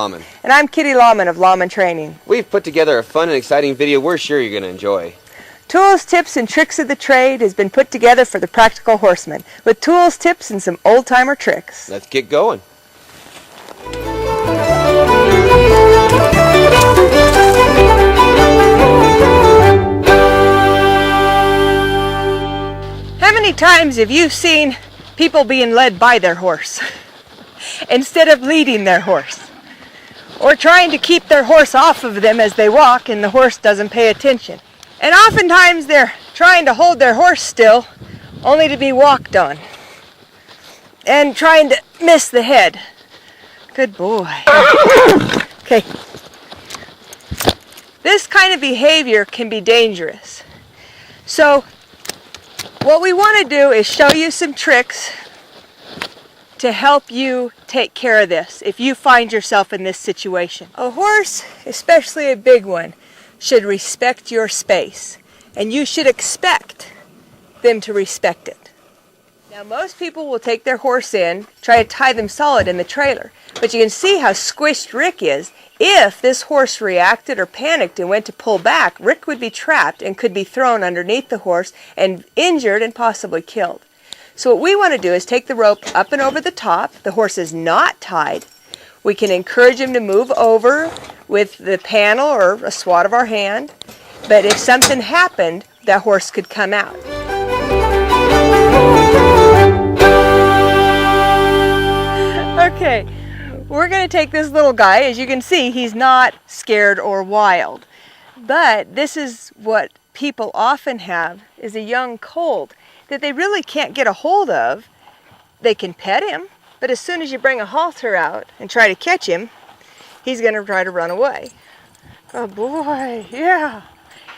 Lauman. And I'm Kitty Lauman of Lauman Training. We've put together a fun and exciting video we're sure you're going to enjoy. Tools, tips, and tricks of the trade has been put together for the practical horseman, with tools, tips, and some old-timer tricks. Let's get going. How many times have you seen people being led by their horse instead of leading their horse? Or trying to keep their horse off of them as they walk and the horse doesn't pay attention. And oftentimes they're trying to hold their horse still only to be walked on. And trying to miss the head. Good boy. Okay. This kind of behavior can be dangerous. So what we want to do is show you some tricks to help you take care of this if you find yourself in this situation. A horse, especially a big one, should respect your space, and you should expect them to respect it. Now most people will take their horse in, try to tie them solid in the trailer, but you can see how squished Rick is. If this horse reacted or panicked and went to pull back, Rick would be trapped and could be thrown underneath the horse and injured and possibly killed. So what we want to do is take the rope up and over the top. The horse is not tied. We can encourage him to move over with the panel or a swat of our hand. But if something happened, that horse could come out. Okay, we're going to take this little guy. As you can see, he's not scared or wild. But this is what people often have, is a young colt that they really can't get a hold of. They can pet him, but as soon as you bring a halter out and try to catch him, he's going to try to run away. Oh boy, yeah.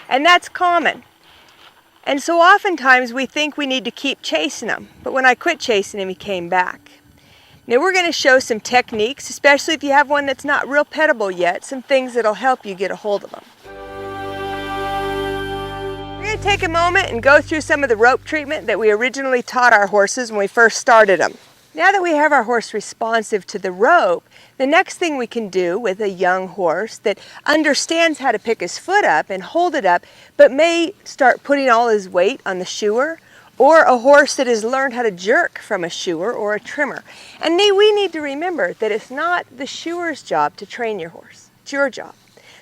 And that's common. And so oftentimes we think we need to keep chasing him, but when I quit chasing him, he came back. Now we're going to show some techniques, especially if you have one that's not real pettable yet, some things that'll help you get a hold of him. We're going to take a moment and go through some of the rope treatment that we originally taught our horses when we first started them. Now that we have our horse responsive to the rope, the next thing we can do with a young horse that understands how to pick his foot up and hold it up, but may start putting all his weight on the shoer, or a horse that has learned how to jerk from a shoer or a trimmer. And we need to remember that it's not the shoer's job to train your horse. It's your job.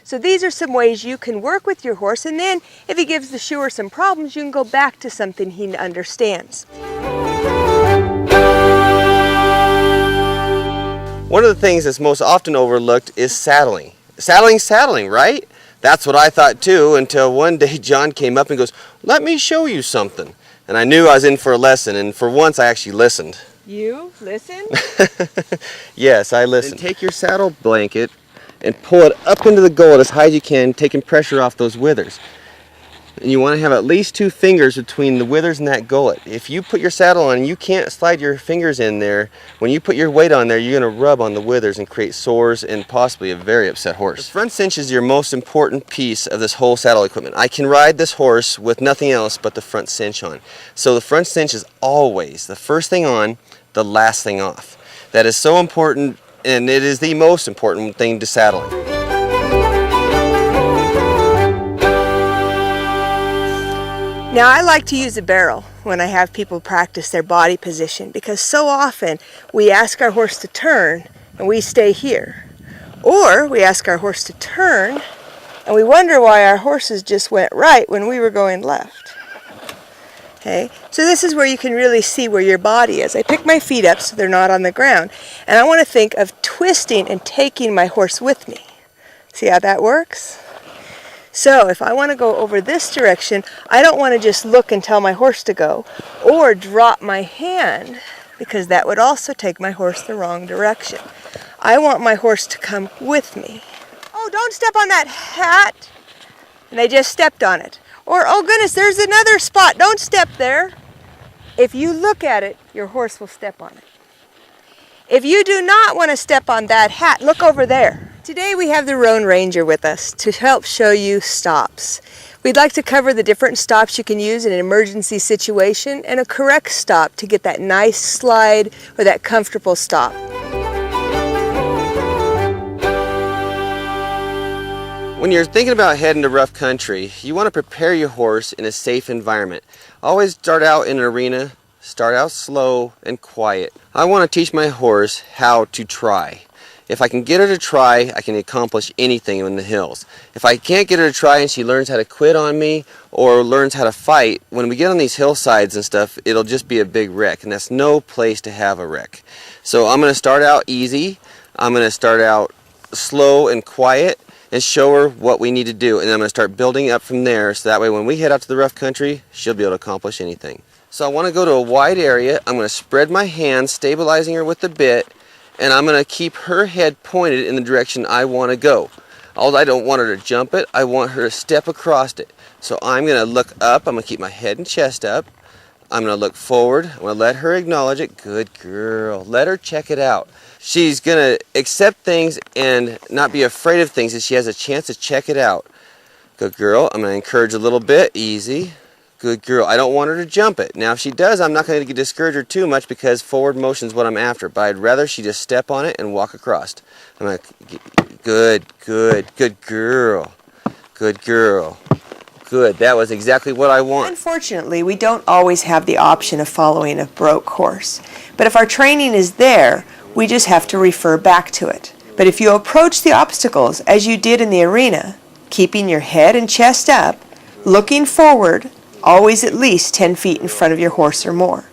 So these are some ways you can work with your horse, and then if he gives the shoer some problems, you can go back to something he understands. One of the things that's most often overlooked is saddling. Saddling, right? That's what I thought too, until one day John came up and goes, "Let me show you something." And I knew I was in for a lesson, and for once I actually listened. You listened? Yes, I listened. And take your saddle blanket and pull it up into the gullet as high as you can, taking pressure off those withers. And you want to have at least 2 fingers between the withers and that gullet. If you put your saddle on and you can't slide your fingers in there, when you put your weight on there, you're going to rub on the withers and create sores and possibly a very upset horse. The front cinch is your most important piece of this whole saddle equipment. I can ride this horse with nothing else but the front cinch on. So the front cinch is always the first thing on, the last thing off. That is so important, and it is the most important thing to saddling. Now I like to use a barrel when I have people practice their body position, because so often we ask our horse to turn and we stay here. Or we ask our horse to turn and we wonder why our horses just went right when we were going left. Okay, so this is where you can really see where your body is. I pick my feet up so they're not on the ground, and I want to think of twisting and taking my horse with me. See how that works? So if I want to go over this direction, I don't want to just look and tell my horse to go, or drop my hand, because that would also take my horse the wrong direction. I want my horse to come with me. Oh, don't step on that hat! And they just stepped on it. Or, oh goodness, there's another spot, don't step there. If you look at it, your horse will step on it. If you do not want to step on that hat, look over there. Today we have the Roan Ranger with us to help show you stops. We'd like to cover the different stops you can use in an emergency situation and a correct stop to get that nice slide or that comfortable stop. When you're thinking about heading to rough country, you want to prepare your horse in a safe environment. Always start out in an arena, start out slow and quiet. I want to teach my horse how to try. If I can get her to try, I can accomplish anything in the hills. If I can't get her to try and she learns how to quit on me or learns how to fight, when we get on these hillsides and stuff, it'll just be a big wreck, and that's no place to have a wreck. So I'm going to start out easy. I'm going to start out slow and quiet and show her what we need to do, and then I'm going to start building up from there, so that way when we head out to the rough country, she'll be able to accomplish anything. So I want to go to a wide area. I'm going to spread my hands, stabilizing her with the bit, and I'm going to keep her head pointed in the direction I want to go. Although I don't want her to jump it, I want her to step across it. So I'm going to look up, I'm going to keep my head and chest up, I'm going to look forward, I'm going to let her acknowledge it. Good girl. Let her check it out. She's going to accept things and not be afraid of things if she has a chance to check it out. Good girl. I'm going to encourage a little bit. Easy. Good girl. I don't want her to jump it. Now if she does, I'm not going to discourage her too much because forward motion is what I'm after, but I'd rather she just step on it and walk across. I'm going to, good girl. Good girl. Good. That was exactly what I want. Unfortunately, we don't always have the option of following a broke horse. But if our training is there, we just have to refer back to it. But if you approach the obstacles as you did in the arena, keeping your head and chest up, looking forward, always at least 10 feet in front of your horse or more,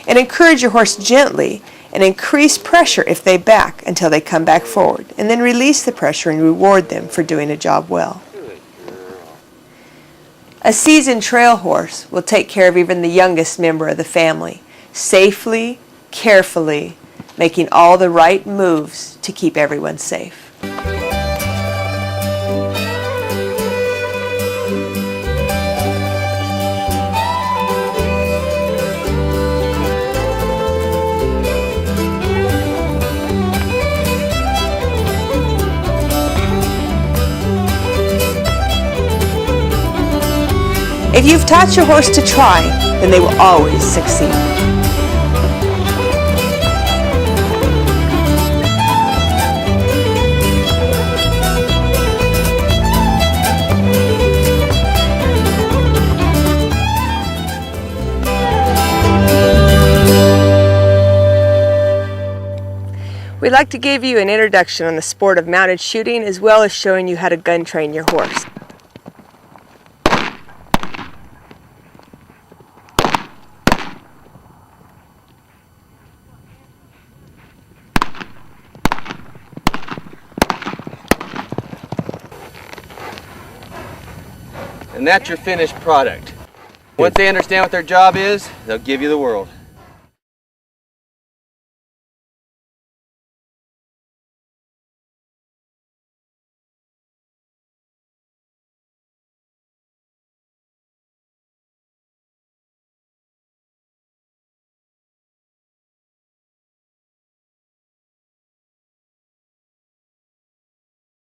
and encourage your horse gently and increase pressure if they back until they come back forward, and then release the pressure and reward them for doing a job well. A seasoned trail horse will take care of even the youngest member of the family, safely, carefully, making all the right moves to keep everyone safe. If you've taught your horse to try, then they will always succeed. We'd like to give you an introduction on the sport of mounted shooting, as well as showing you how to gun train your horse. And that's your finished product. Once they understand what their job is, they'll give you the world.